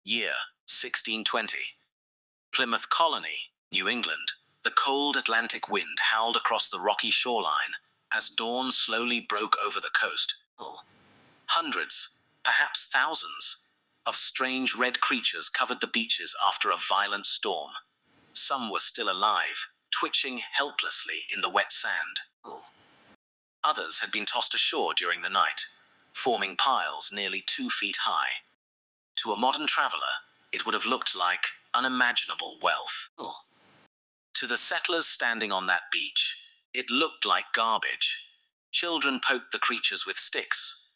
Year 1620. Plymouth Colony, New England. The cold Atlantic wind howled across the rocky shoreline as dawn slowly broke over the coast. Hundreds, perhaps thousands, of strange red creatures covered the beaches after a violent storm. Some were still alive, twitching helplessly in the wet sand. Others had been tossed ashore during the night, forming piles nearly 2 feet high. To a modern traveler, it would have looked like unimaginable wealth. To the settlers standing on that beach, it looked like garbage. Children poked the creatures with sticks.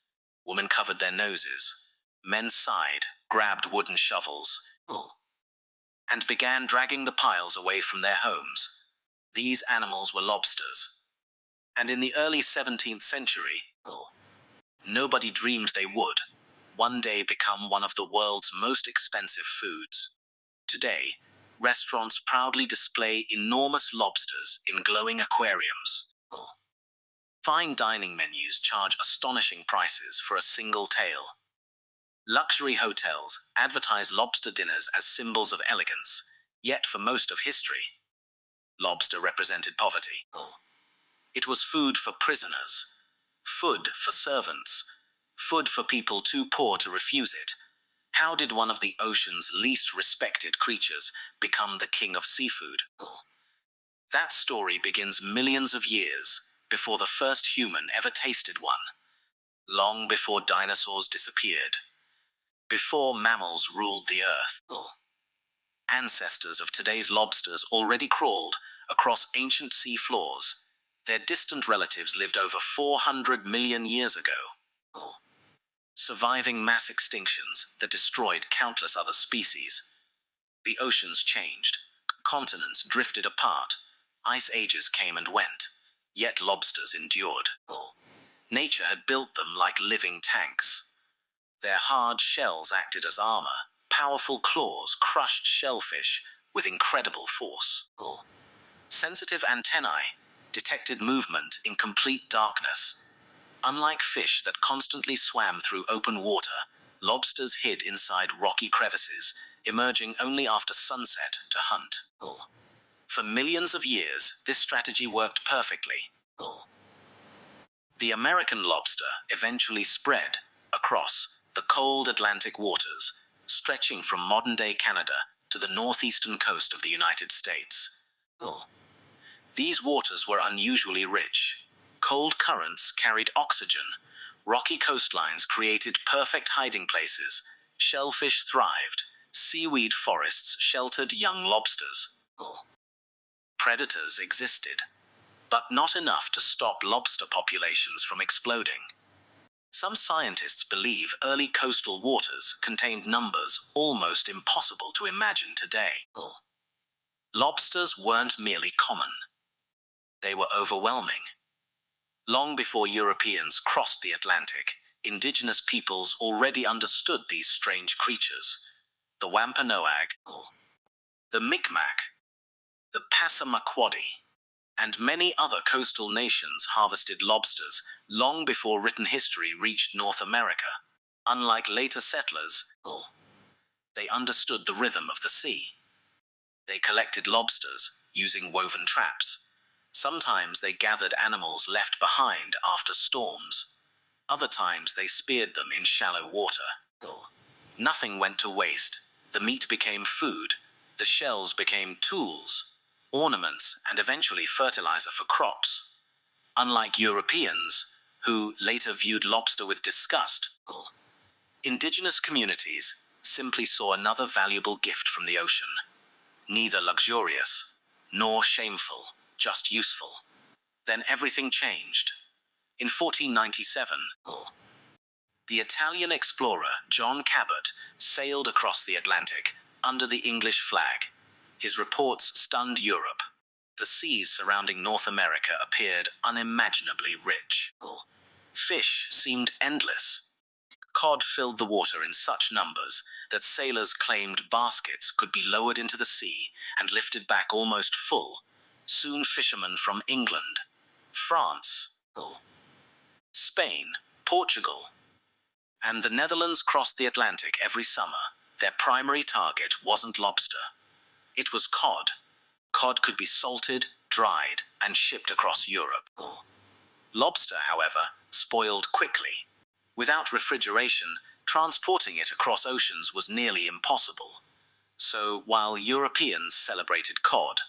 Women covered their noses. Men sighed, grabbed wooden shovels, and began dragging the piles away from their homes. These animals were lobsters. And in the early 17th century, nobody dreamed they would one day become one of the world's most expensive foods. Today, restaurants proudly display enormous lobsters in glowing aquariums. Fine dining menus charge astonishing prices for a single tail. Luxury hotels advertise lobster dinners as symbols of elegance, yet for most of history, lobster represented poverty. It was food for prisoners, food for servants, food for people too poor to refuse it. How did one of the ocean's least respected creatures become the king of seafood? That story begins millions of years before the first human ever tasted one, long before dinosaurs disappeared, before mammals ruled the earth. Ancestors of today's lobsters already crawled across ancient sea floors. Their distant relatives lived over 400 million years ago, surviving mass extinctions that destroyed countless other species. The oceans changed, continents drifted apart, ice ages came and went, yet lobsters endured. Nature had built them like living tanks. Their hard shells acted as armor. Powerful claws crushed shellfish with incredible force. Sensitive antennae detected movement in complete darkness. Unlike fish that constantly swam through open water, lobsters hid inside rocky crevices, emerging only after sunset to hunt. For millions of years, this strategy worked perfectly. The American lobster eventually spread across the cold Atlantic waters, stretching from modern-day Canada to the northeastern coast of the United States. These waters were unusually rich. Cold currents carried oxygen. Rocky coastlines created perfect hiding places. Shellfish thrived. Seaweed forests sheltered young lobsters. Predators existed, but not enough to stop lobster populations from exploding. Some scientists believe early coastal waters contained numbers almost impossible to imagine today. Lobsters weren't merely common. They were overwhelming. Long before Europeans crossed the Atlantic, indigenous peoples already understood these strange creatures. The Wampanoag, the Micmac, the Passamaquoddy, and many other coastal nations harvested lobsters long before written history reached North America. Unlike later settlers, they understood the rhythm of the sea. They collected lobsters using woven traps. Sometimes they gathered animals left behind after storms. Other times they speared them in shallow water. Nothing went to waste. The meat became food. The shells became tools, ornaments, and eventually fertilizer for crops. Unlike Europeans, who later viewed lobster with disgust, indigenous communities simply saw another valuable gift from the ocean. Neither luxurious nor shameful, just useful. Then everything changed. In 1497, the Italian explorer John Cabot sailed across the Atlantic under the English flag. His reports stunned Europe. The seas surrounding North America appeared unimaginably rich. Fish seemed endless. Cod filled the water in such numbers that sailors claimed baskets could be lowered into the sea and lifted back almost full. Soon fishermen from England, France, Spain, Portugal, and the Netherlands crossed the Atlantic every summer. Their primary target wasn't lobster. It was cod. Cod could be salted, dried, and shipped across Europe. Lobster, however, spoiled quickly. Without refrigeration, transporting it across oceans was nearly impossible. So, while Europeans celebrated cod,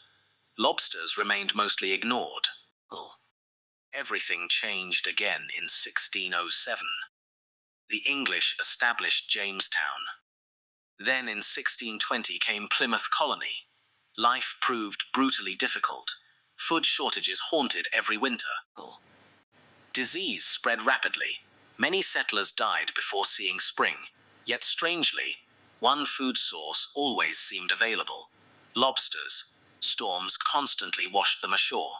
lobsters remained mostly ignored. Everything changed again in 1607. The English established Jamestown. Then in 1620 came Plymouth Colony. Life proved brutally difficult. Food shortages haunted every winter. Disease spread rapidly. Many settlers died before seeing spring. Yet strangely, one food source always seemed available: lobsters. Storms constantly washed them ashore.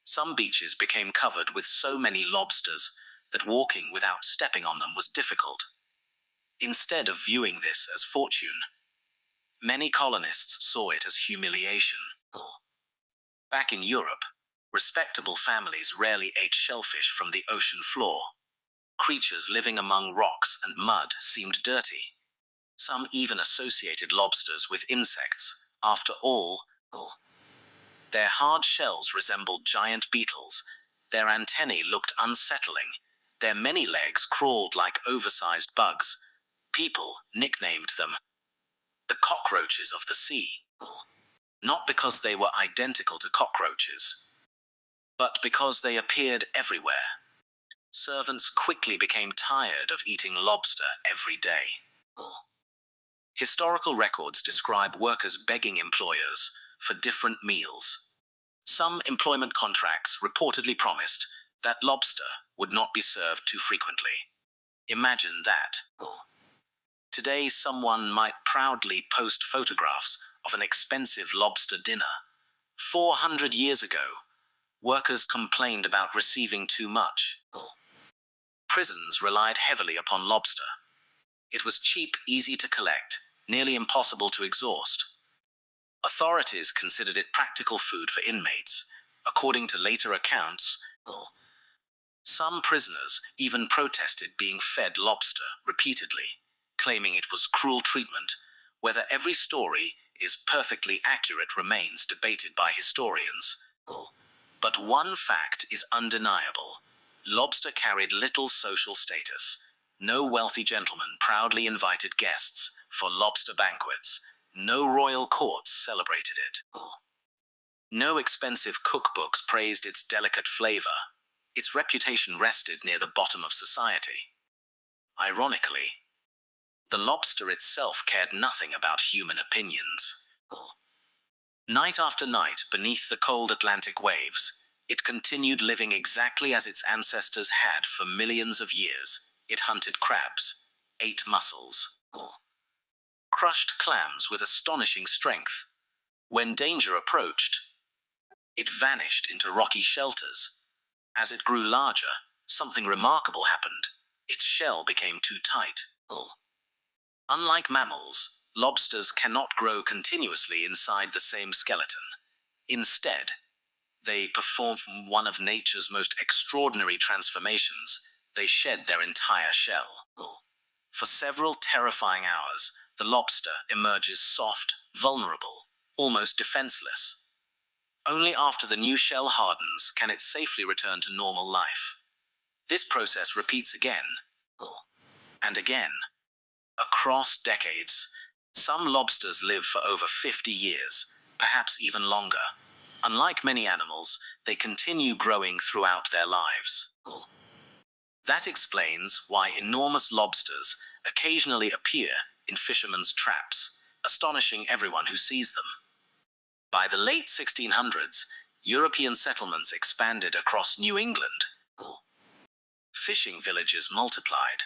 Some beaches became covered with so many lobsters that walking without stepping on them was difficult. Instead of viewing this as fortune, many colonists saw it as humiliation. Back in Europe, respectable families rarely ate shellfish from the ocean floor. Creatures living among rocks and mud seemed dirty. Some even associated lobsters with insects. After all, their hard shells resembled giant beetles. Their antennae looked unsettling. Their many legs crawled like oversized bugs. People nicknamed them the cockroaches of the sea. Not because they were identical to cockroaches, but because they appeared everywhere. Servants quickly became tired of eating lobster every day. Historical records describe workers begging employers for different meals. Some employment contracts reportedly promised that lobster would not be served too frequently. Imagine that. Today, someone might proudly post photographs of an expensive lobster dinner. 400 years ago, workers complained about receiving too much. Prisons relied heavily upon lobster. It was cheap, easy to collect, nearly impossible to exhaust. Authorities considered it practical food for inmates. According to later accounts, some prisoners even protested being fed lobster repeatedly, claiming it was cruel treatment. Whether every story is perfectly accurate remains debated by historians. But one fact is undeniable: lobster carried little social status. No wealthy gentleman proudly invited guests for lobster banquets. No royal courts celebrated it. No expensive cookbooks praised its delicate flavor. Its reputation rested near the bottom of society. Ironically, the lobster itself cared nothing about human opinions. Night after night, beneath the cold Atlantic waves, it continued living exactly as its ancestors had for millions of years. It hunted crabs, ate mussels, crushed clams with astonishing strength. When danger approached, it vanished into rocky shelters. As it grew larger, something remarkable happened. Its shell became too tight. Unlike mammals, lobsters cannot grow continuously inside the same skeleton. Instead, they perform one of nature's most extraordinary transformations. They shed their entire shell. For several terrifying hours, the lobster emerges soft, vulnerable, almost defenseless. Only after the new shell hardens can it safely return to normal life. This process repeats again and again. Across decades, some lobsters live for over 50 years, perhaps even longer. Unlike many animals, they continue growing throughout their lives. That explains why enormous lobsters occasionally appear in fishermen's traps, astonishing everyone who sees them. By the late 1600s, European settlements expanded across New England. Fishing villages multiplied.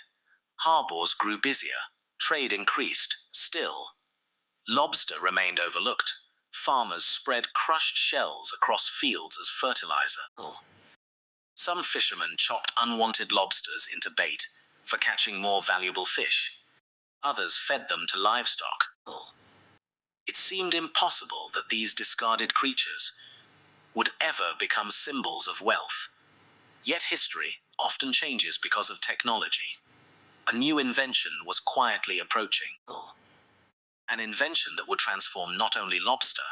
Harbors grew busier. Trade increased. Still, lobster remained overlooked. Farmers spread crushed shells across fields as fertilizer. Some fishermen chopped unwanted lobsters into bait for catching more valuable fish. Others fed them to livestock. It seemed impossible that these discarded creatures would ever become symbols of wealth. Yet history often changes because of technology. A new invention was quietly approaching. An invention that would transform not only lobster,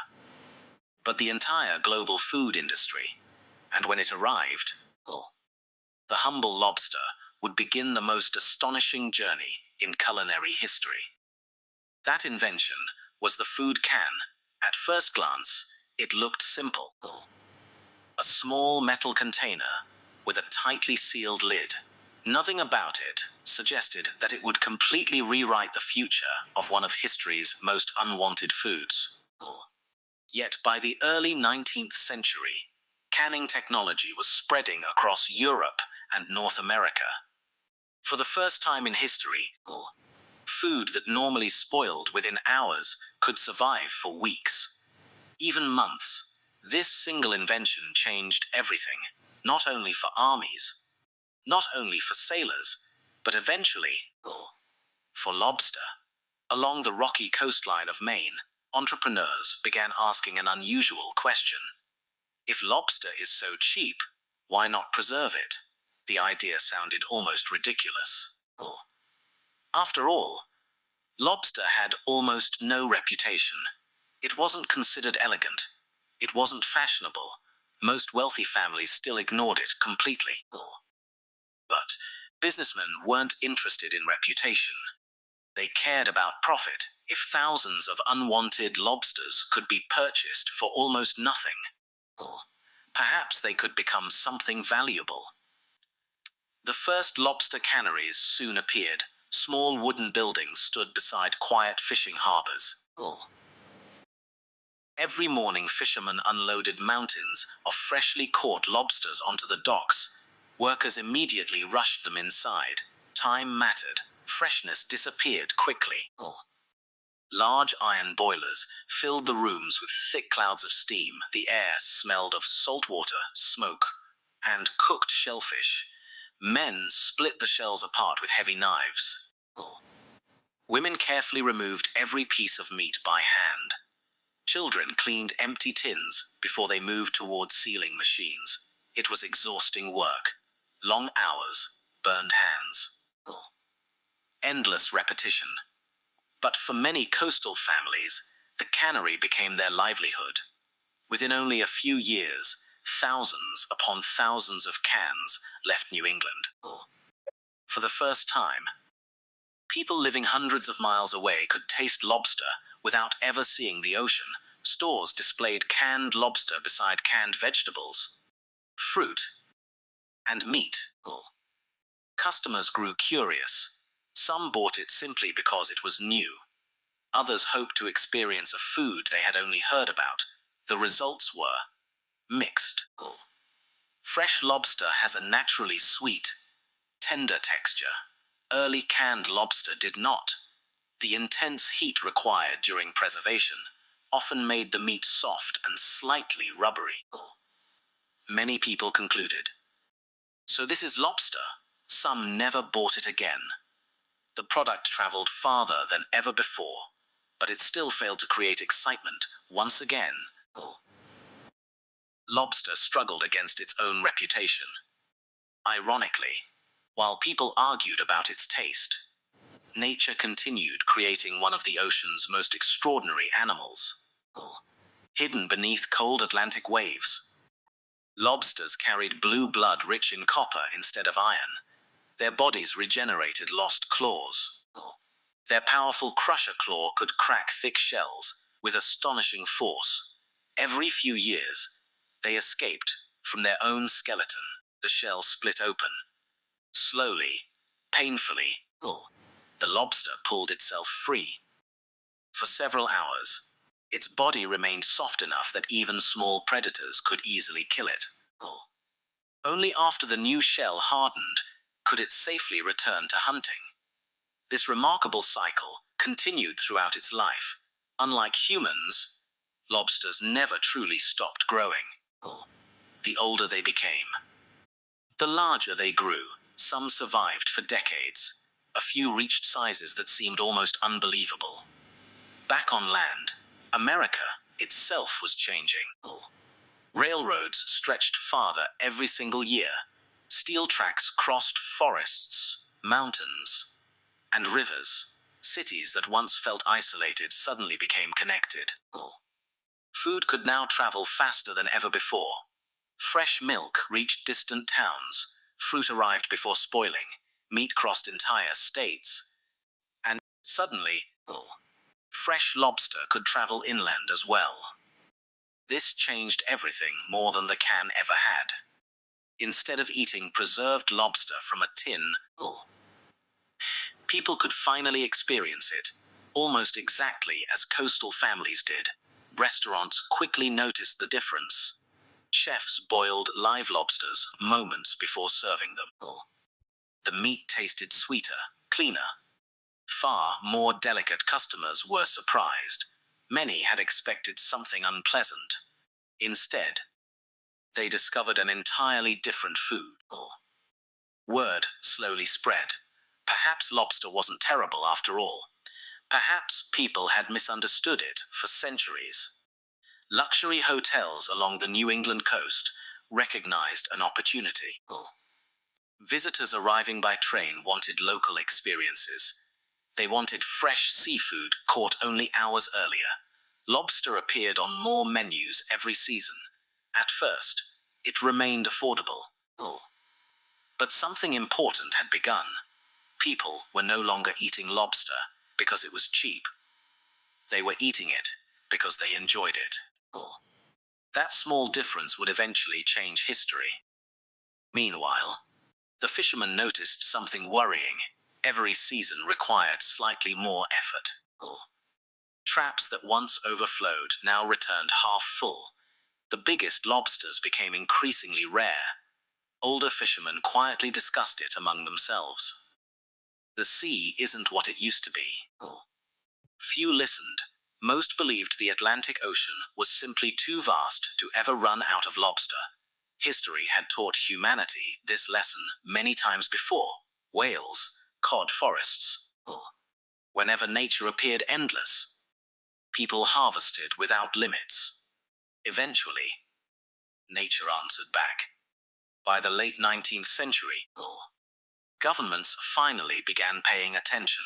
but the entire global food industry. And when it arrived, the humble lobster would begin the most astonishing journey in culinary history. That invention was the food can. At first glance, it looked simple. A small metal container with a tightly sealed lid. Nothing about it suggested that it would completely rewrite the future of one of history's most unwanted foods. Yet by the early 19th century, canning technology was spreading across Europe and North America. For the first time in history, food that normally spoiled within hours could survive for weeks, even months. This single invention changed everything, not only for armies, not only for sailors, but eventually for lobster. Along the rocky coastline of Maine, entrepreneurs began asking an unusual question. If lobster is so cheap, why not preserve it? The idea sounded almost ridiculous. After all, lobster had almost no reputation. It wasn't considered elegant. It wasn't fashionable. Most wealthy families still ignored it completely. But businessmen weren't interested in reputation. They cared about profit. If thousands of unwanted lobsters could be purchased for almost nothing, perhaps they could become something valuable. The first lobster canneries soon appeared. Small wooden buildings stood beside quiet fishing harbors. Every morning, fishermen unloaded mountains of freshly caught lobsters onto the docks. Workers immediately rushed them inside. Time mattered. Freshness disappeared quickly. Large iron boilers filled the rooms with thick clouds of steam. The air smelled of salt water, smoke, and cooked shellfish. Men split the shells apart with heavy knives. Women carefully removed every piece of meat by hand. Children cleaned empty tins before they moved toward sealing machines. It was exhausting work. Long hours, burned hands. Endless repetition. But for many coastal families, the cannery became their livelihood. Within only a few years, thousands upon thousands of cans left New England. For the first time, people living hundreds of miles away could taste lobster without ever seeing the ocean. Stores displayed canned lobster beside canned vegetables, fruit, and meat. Customers grew curious. Some bought it simply because it was new. Others hoped to experience a food they had only heard about. The results were mixed. Fresh lobster has a naturally sweet, tender texture. Early canned lobster did not. The intense heat required during preservation often made the meat soft and slightly rubbery. Many people concluded, so this is lobster. Some never bought it again. The product traveled farther than ever before, but it still failed to create excitement once again. Lobster struggled against its own reputation. Ironically, while people argued about its taste, nature continued creating one of the ocean's most extraordinary animals. Hidden beneath cold Atlantic waves, lobsters carried blue blood rich in copper instead of iron. Their bodies regenerated lost claws. Their powerful crusher claw could crack thick shells with astonishing force. Every few years, they escaped from their own skeleton. The shell split open. Slowly, painfully, the lobster pulled itself free. For several hours, its body remained soft enough that even small predators could easily kill it. Only after the new shell hardened could it safely return to hunting. This remarkable cycle continued throughout its life. Unlike humans, lobsters never truly stopped growing. The older they became, the larger they grew. Some survived for decades. A few reached sizes that seemed almost unbelievable. Back on land, America itself was changing. Railroads stretched farther every single year. Steel tracks crossed forests, mountains, And rivers, cities that once felt isolated, suddenly became connected. Food could now travel faster than ever before. Fresh milk reached distant towns, fruit arrived before spoiling, meat crossed entire states, and suddenly, fresh lobster could travel inland as well. This changed everything more than the can ever had. Instead of eating preserved lobster from a tin, people could finally experience it, almost exactly as coastal families did. Restaurants quickly noticed the difference. Chefs boiled live lobsters moments before serving them. The meat tasted sweeter, cleaner. Far more delicate. Customers were surprised. Many had expected something unpleasant. Instead, they discovered an entirely different food. Word slowly spread. Perhaps lobster wasn't terrible after all. Perhaps people had misunderstood it for centuries. Luxury hotels along the New England coast recognized an opportunity. Visitors arriving by train wanted local experiences. They wanted fresh seafood caught only hours earlier. Lobster appeared on more menus every season. At first, it remained affordable. But something important had begun. People were no longer eating lobster because it was cheap. They were eating it because they enjoyed it. That small difference would eventually change history. Meanwhile, the fishermen noticed something worrying. Every season required slightly more effort. Traps that once overflowed now returned half full. The biggest lobsters became increasingly rare. Older fishermen quietly discussed it among themselves. The sea isn't what it used to be. Few listened. Most believed the Atlantic Ocean was simply too vast to ever run out of lobster. History had taught humanity this lesson many times before. Whales, cod forests. Whenever nature appeared endless, people harvested without limits. Eventually, nature answered back. By the late 19th century, governments finally began paying attention.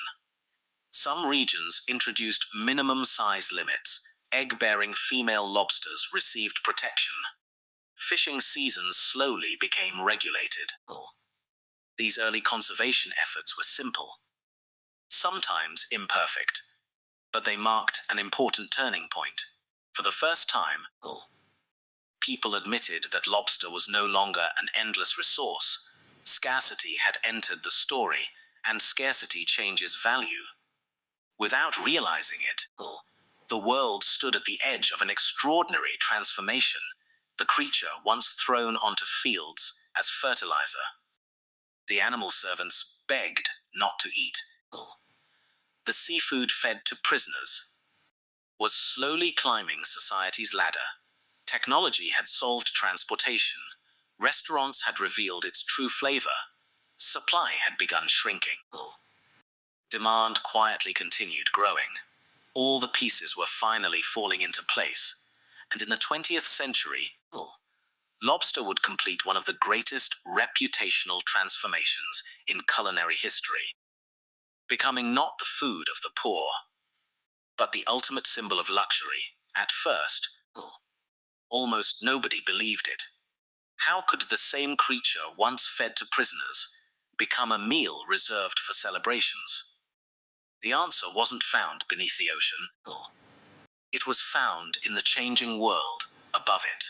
Some regions introduced minimum size limits. Egg-bearing female lobsters received protection. Fishing seasons slowly became regulated. These early conservation efforts were simple, sometimes imperfect, but they marked an important turning point. For the first time, people admitted that lobster was no longer an endless resource. Scarcity had entered the story, and scarcity changes value. Without realizing it, the world stood at the edge of an extraordinary transformation. The creature once thrown onto fields as fertilizer. The animal servants begged not to eat. The seafood fed to prisoners was slowly climbing society's ladder. Technology had solved transportation. Restaurants had revealed its true flavor. Supply had begun shrinking. Demand quietly continued growing. All the pieces were finally falling into place. And in the 20th century, lobster would complete one of the greatest reputational transformations in culinary history, becoming not the food of the poor, but the ultimate symbol of luxury. At first, almost nobody believed it. How could the same creature once fed to prisoners become a meal reserved for celebrations? The answer wasn't found beneath the ocean. It was found in the changing world above it.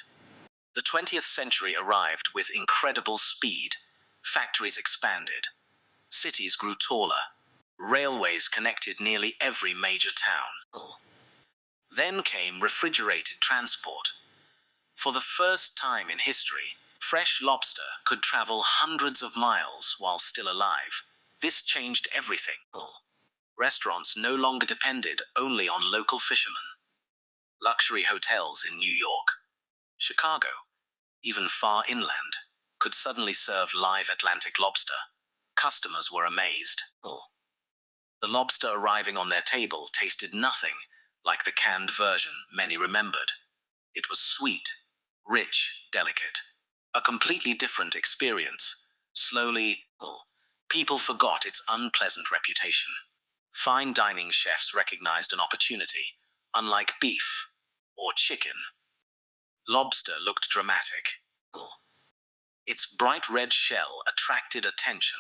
The 20th century arrived with incredible speed. Factories expanded. Cities grew taller. Railways connected nearly every major town. Then came refrigerated transport. For the first time in history, fresh lobster could travel hundreds of miles while still alive. This changed everything. Restaurants no longer depended only on local fishermen. Luxury hotels in New York, Chicago, even far inland, could suddenly serve live Atlantic lobster. Customers were amazed. The lobster arriving on their table tasted nothing like the canned version many remembered. It was sweet, rich, delicate. A completely different experience. Slowly, People forgot its unpleasant reputation. Fine dining chefs recognized an opportunity. Unlike beef or chicken, lobster looked dramatic. Its bright red shell attracted attention.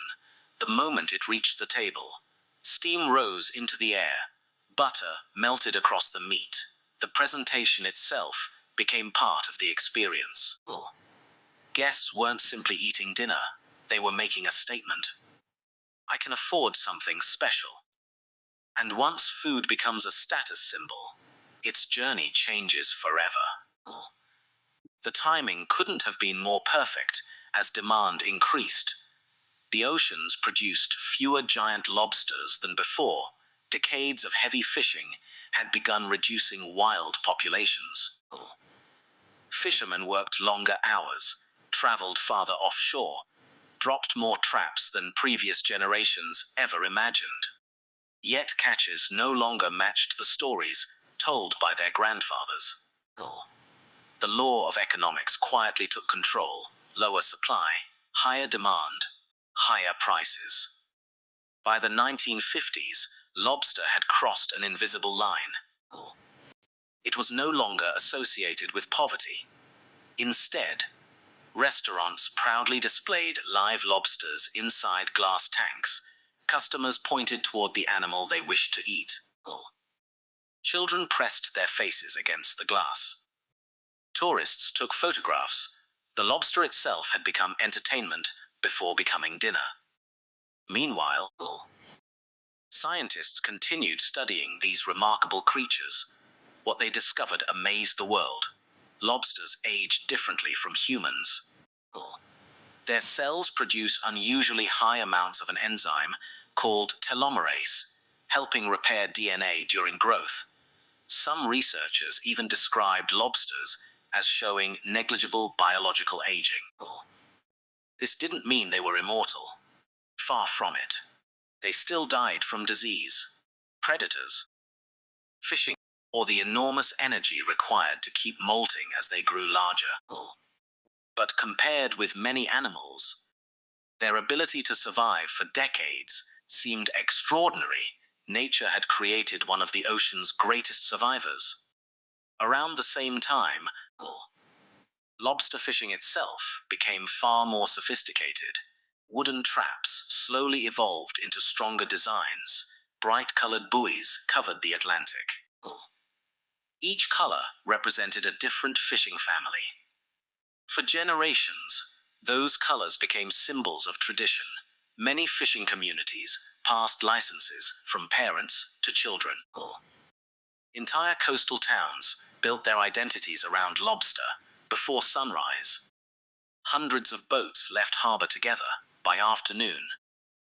The moment it reached the table, steam rose into the air. Butter melted across the meat. The presentation itself became part of the experience. Guests weren't simply eating dinner, they were making a statement. I can afford something special. And once food becomes a status symbol, its journey changes forever. The timing couldn't have been more perfect as demand increased. The oceans produced fewer giant lobsters than before. Decades of heavy fishing had begun reducing wild populations. Fishermen worked longer hours, traveled farther offshore, dropped more traps than previous generations ever imagined. Yet catches no longer matched the stories told by their grandfathers. The law of economics quietly took control. Lower supply, higher demand, higher prices. By the 1950s, lobster had crossed an invisible line. It was no longer associated with poverty. Instead, restaurants proudly displayed live lobsters inside glass tanks. Customers pointed toward the animal they wished to eat. Children pressed their faces against the glass. Tourists took photographs. The lobster itself had become entertainment before becoming dinner. Meanwhile, scientists continued studying these remarkable creatures. What they discovered amazed the world. Lobsters aged differently from humans. Their cells produce unusually high amounts of an enzyme called telomerase, helping repair DNA during growth. Some researchers even described lobsters as showing negligible biological aging. This didn't mean they were immortal. Far from it. They still died from disease, predators, fishing, or the enormous energy required to keep molting as they grew larger. But compared with many animals, their ability to survive for decades seemed extraordinary. Nature had created one of the ocean's greatest survivors. Around the same time, lobster fishing itself became far more sophisticated. Wooden traps slowly evolved into stronger designs. Bright-colored buoys covered the Atlantic. Each color represented a different fishing family. For generations, those colors became symbols of tradition. Many fishing communities passed licenses from parents to children. Entire coastal towns built their identities around lobster before sunrise. Hundreds of boats left harbor together by afternoon.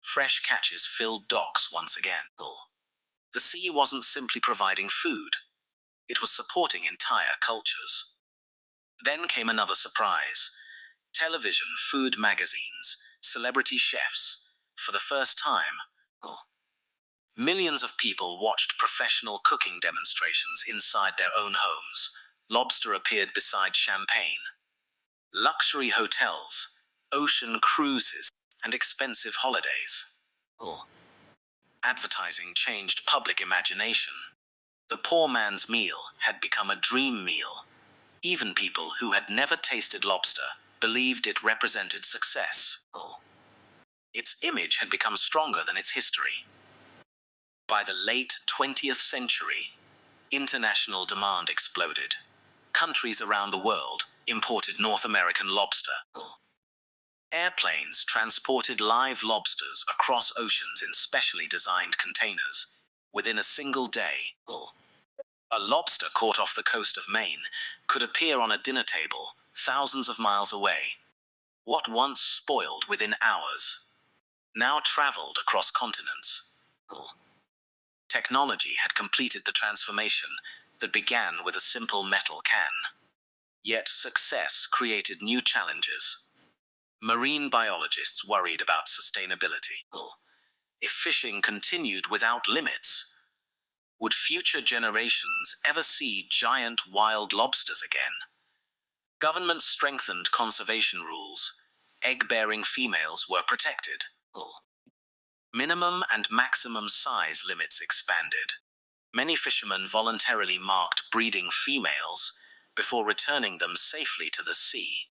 Fresh catches filled docks once again. The sea wasn't simply providing food, it was supporting entire cultures. Then came another surprise. Television, food magazines, celebrity chefs. For the first time, millions of people watched professional cooking demonstrations inside their own homes. Lobster appeared beside champagne. Luxury hotels, ocean cruises, and expensive holidays. Advertising changed public imagination. The poor man's meal had become a dream meal. Even people who had never tasted lobster believed it represented success. Its image had become stronger than its history. By the late 20th century, international demand exploded. Countries around the world imported North American lobster. Airplanes transported live lobsters across oceans in specially designed containers. Within a single day, a lobster caught off the coast of Maine could appear on a dinner table thousands of miles away. What once spoiled within hours now traveled across continents. Technology had completed the transformation that began with a simple metal can. Yet success created new challenges. Marine biologists worried about sustainability. If fishing continued without limits, would future generations ever see giant wild lobsters again? Governments strengthened conservation rules. Egg-bearing females were protected. Minimum and maximum size limits expanded. Many fishermen voluntarily marked breeding females before returning them safely to the sea.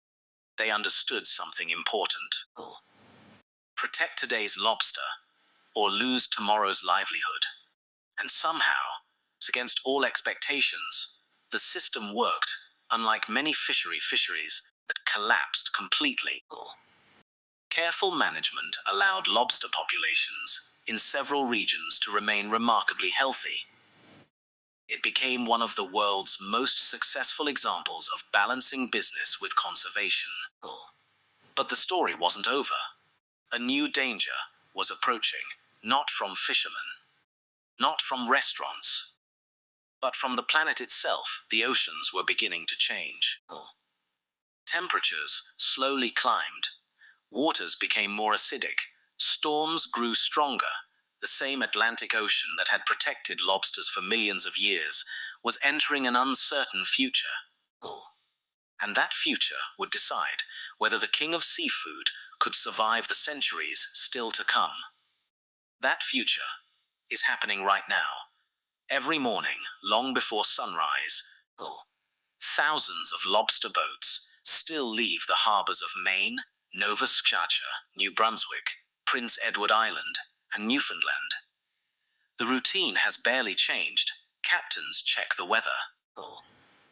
They understood something important. Protect today's lobster, or lose tomorrow's livelihood. And somehow, against all expectations, the system worked, unlike many fisheries that collapsed completely. Careful management allowed lobster populations in several regions to remain remarkably healthy. It became one of the world's most successful examples of balancing business with conservation. But the story wasn't over. A new danger was approaching, not from fishermen, not from restaurants, but from the planet itself. The oceans were beginning to change. Temperatures slowly climbed. Waters became more acidic. Storms grew stronger. The same Atlantic Ocean that had protected lobsters for millions of years was entering an uncertain future. And that future would decide whether the king of seafood could survive the centuries still to come. That future is happening right now. Every morning, long before sunrise, thousands of lobster boats still leave the harbors of Maine, Nova Scotia, New Brunswick, Prince Edward Island, and Newfoundland. The routine has barely changed. Captains check the weather.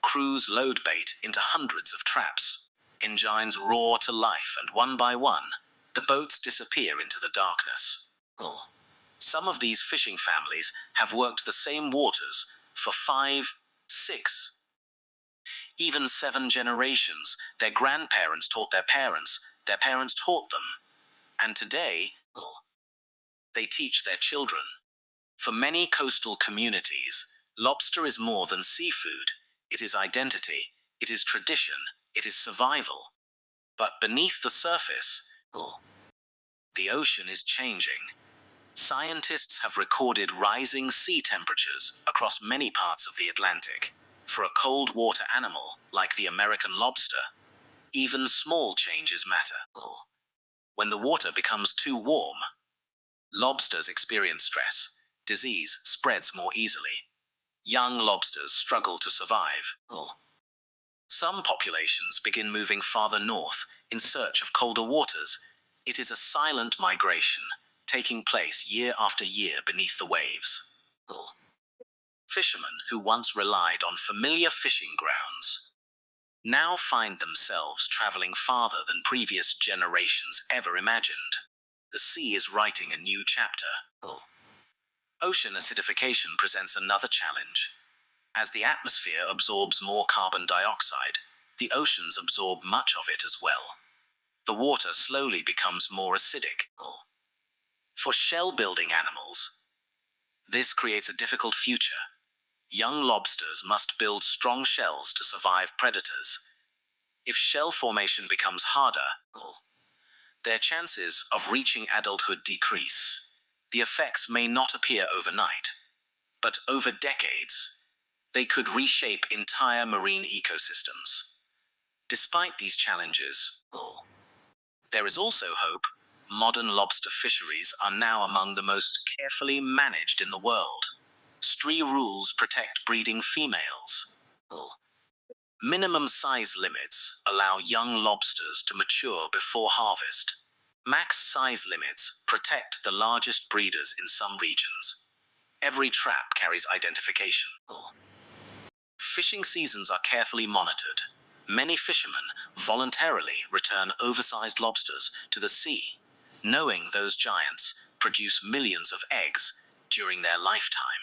Crews load bait into hundreds of traps. Engines roar to life, and one by one, the boats disappear into the darkness. Some of these fishing families have worked the same waters for 5, 6, even 7 generations. Their grandparents taught their parents taught them. And today, they teach their children. For many coastal communities, lobster is more than seafood. It is identity, it is tradition, it is survival. But beneath the surface, the ocean is changing. Scientists have recorded rising sea temperatures across many parts of the Atlantic. For a cold water animal like the American lobster, even small changes matter. When the water becomes too warm, lobsters experience stress. Disease spreads more easily. Young lobsters struggle to survive. Some populations begin moving farther north in search of colder waters. It is a silent migration, taking place year after year beneath the waves. Fishermen who once relied on familiar fishing grounds now find themselves traveling farther than previous generations ever imagined. The sea is writing a new chapter. Ocean acidification presents another challenge. As the atmosphere absorbs more carbon dioxide, the oceans absorb much of it as well. The water slowly becomes more acidic. For shell-building animals, this creates a difficult future. Young lobsters must build strong shells to survive predators. If shell formation becomes harder, their chances of reaching adulthood decrease. The effects may not appear overnight, but over decades, they could reshape entire marine ecosystems. Despite these challenges, there is also hope. Modern lobster fisheries are now among the most carefully managed in the world. Strict rules protect breeding females. Minimum size limits allow young lobsters to mature before harvest. Max size limits protect the largest breeders in some regions. Every trap carries identification. Fishing seasons are carefully monitored. Many fishermen voluntarily return oversized lobsters to the sea, knowing those giants produce millions of eggs during their lifetime.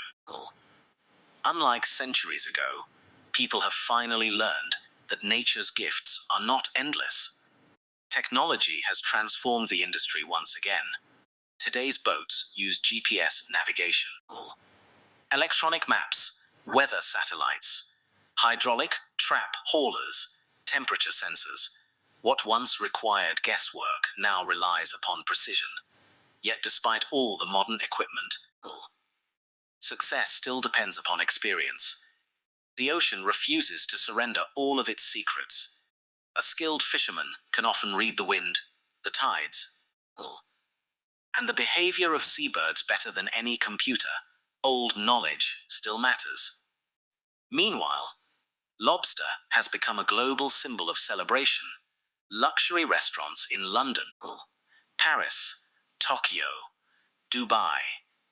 Unlike centuries ago, people have finally learned that nature's gifts are not endless. Technology has transformed the industry once again. Today's boats use GPS navigation, electronic maps, weather satellites, hydraulic trap haulers, temperature sensors. What once required guesswork now relies upon precision. Yet despite all the modern equipment, success still depends upon experience. The ocean refuses to surrender all of its secrets. A skilled fisherman can often read the wind, the tides, And the behavior of seabirds better than any computer. Old knowledge still matters. Meanwhile, lobster has become a global symbol of celebration. Luxury restaurants in London, Paris, Tokyo, Dubai,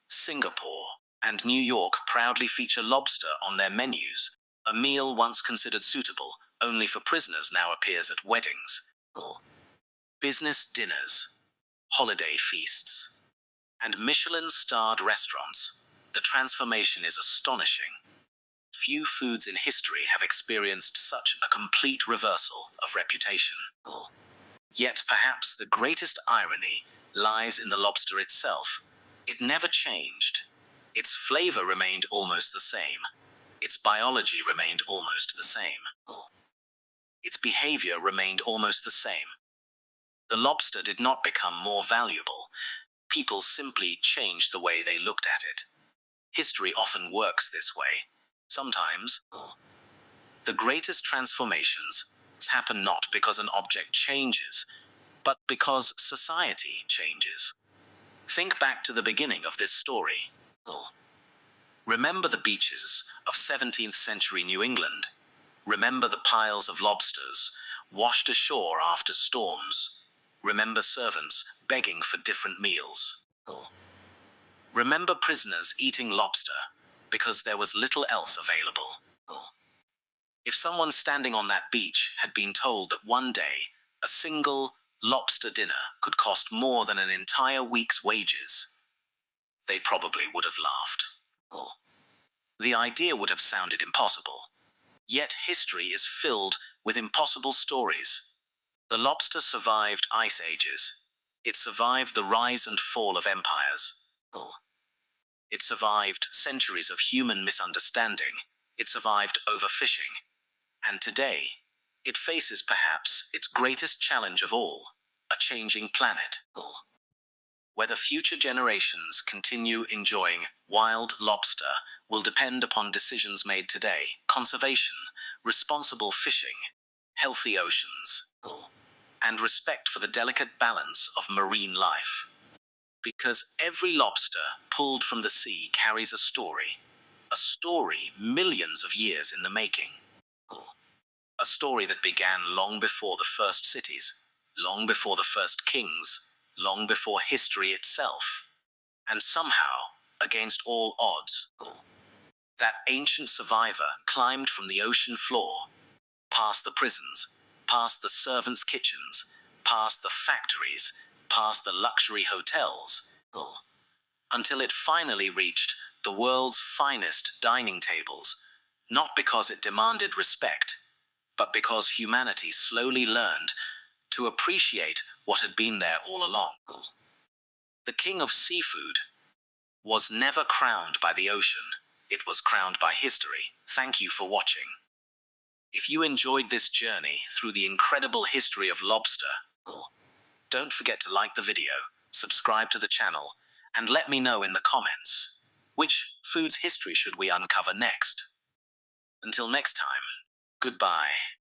Singapore, and New York proudly feature lobster on their menus. A meal once considered suitable only for prisoners now appears at weddings, business dinners, holiday feasts, and Michelin-starred restaurants. The transformation is astonishing. Few foods in history have experienced such a complete reversal of reputation. Yet perhaps the greatest irony lies in the lobster itself. It never changed. Its flavor remained almost the same. Its biology remained almost the same. Its behavior remained almost the same. The lobster did not become more valuable. People simply changed the way they looked at it. History often works this way. Sometimes, the greatest transformations happen not because an object changes, but because society changes. Think back to the beginning of this story. Remember the beaches of 17th century New England. Remember the piles of lobsters washed ashore after storms. Remember servants begging for different meals. Remember prisoners eating lobster because there was little else available. If someone standing on that beach had been told that one day a single lobster dinner could cost more than an entire week's wages, they probably would have laughed. The idea would have sounded impossible. Yet history is filled with impossible stories. The lobster survived ice ages. It survived the rise and fall of empires. It survived centuries of human misunderstanding. It survived overfishing. And today, it faces perhaps its greatest challenge of all, a changing planet. Whether future generations continue enjoying wild lobster will depend upon decisions made today: conservation, responsible fishing, healthy oceans, and respect for the delicate balance of marine life. Because every lobster pulled from the sea carries a story millions of years in the making. A story that began long before the first cities, long before the first kings, long before history itself. And somehow, against all odds, that ancient survivor climbed from the ocean floor, past the prisons, past the servants' kitchens, past the factories, past the luxury hotels, until it finally reached the world's finest dining tables, not because it demanded respect, but because humanity slowly learned to appreciate what had been there all along. The king of seafood was never crowned by the ocean. It was crowned by history. Thank you for watching. If you enjoyed this journey through the incredible history of lobster, don't forget to like the video, subscribe to the channel, and let me know in the comments, which food's history should we uncover next? Until next time, goodbye.